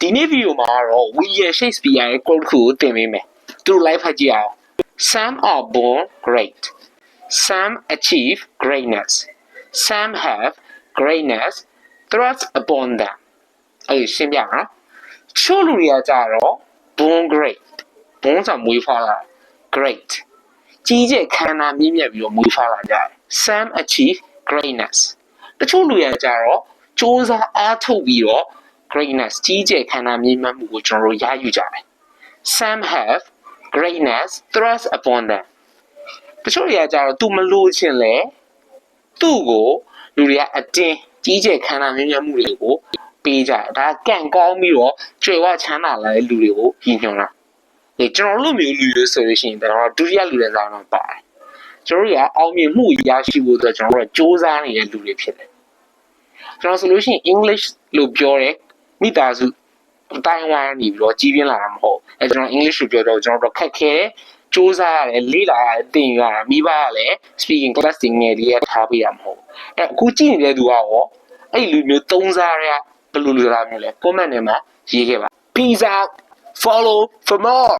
ဒီနေ့ဗီဒီယိုမှာတော့ William Shakespeare ရဲ့ quote ကိုသင်ပေးမယ်သူတို့ live ဖတ်ကြည့်အောင် Some are born great some achieve greatness some have greatness thrust upon them အဲ့ဒီရှင်းပြမှာနော်ချို့လူတွေကကြတော့ born great born ဆိုမွေးဖွားလာ great ကြီးကျယ်ခမ်းနားမြင့်မြတ်ပြီးတော့မွေးဖွားလာကြတယ် some achieve greatness တချို့လူတွေကကြတော့စူးစမ်းအားထုတ်ပြီးတော့ greatness ကြီးကျယ်ခမ်းနားမြင့်မြတ်မှုကိုကျွန်တော်တို့ရယူကြတယ် some have greatness thrust upon them တချို့တွေကကြတော့သူမလို့ချင်လေသူ့ကိုလူတွေကအတင်းကြီးကျယ်ခမ်းနားမြင့်မြတ်မှုတွေကိုပေးကြတယ်ဒါကံကောင်းပြီးတော့ကြွယ်ဝချမ်းသာလာတဲ့လူတွေကိုရည်ညွှန်းတာဒီကျွန်တော်တို့မျိုးလူတွေဆိုလို့ရှိရင်တော့ဒုတိယလူတွေစားတော့ပါတယ်ကျွန်တော်တို့ကအောင်မြင်မှုရရှိဖို့အတွက်ကျွန်တော်တို့ကစူးစမ်းနေတဲ့လူတွေဖြစ်တယ်ကျွန်တော်ဆိုလို့ရှိရင် English လို့ပြောတဲ့မိသားစုအတိုင်းဝိုင်းနေပြီးတော့ကြီးပြင်းလာတာမဟုတ်အဲကျွန်တော် English လို့ပြောတော့ကျွန်တော်တို့ခက်ခဲစူးစမ်းရတယ်လေးလာရတယ်သင်ရတာမိဘကလည်း speaking class တွေငယ်လေးရထားပေးရမဟုတ်အဲအခုကြည့်နေတဲ့သူကရောအဲ့လူမျိုးသုံးစားရဘယ်လိုလုပ်လာမျိုးလဲ comment ထဲမှာရေးခဲ့ပါ peace out follow for more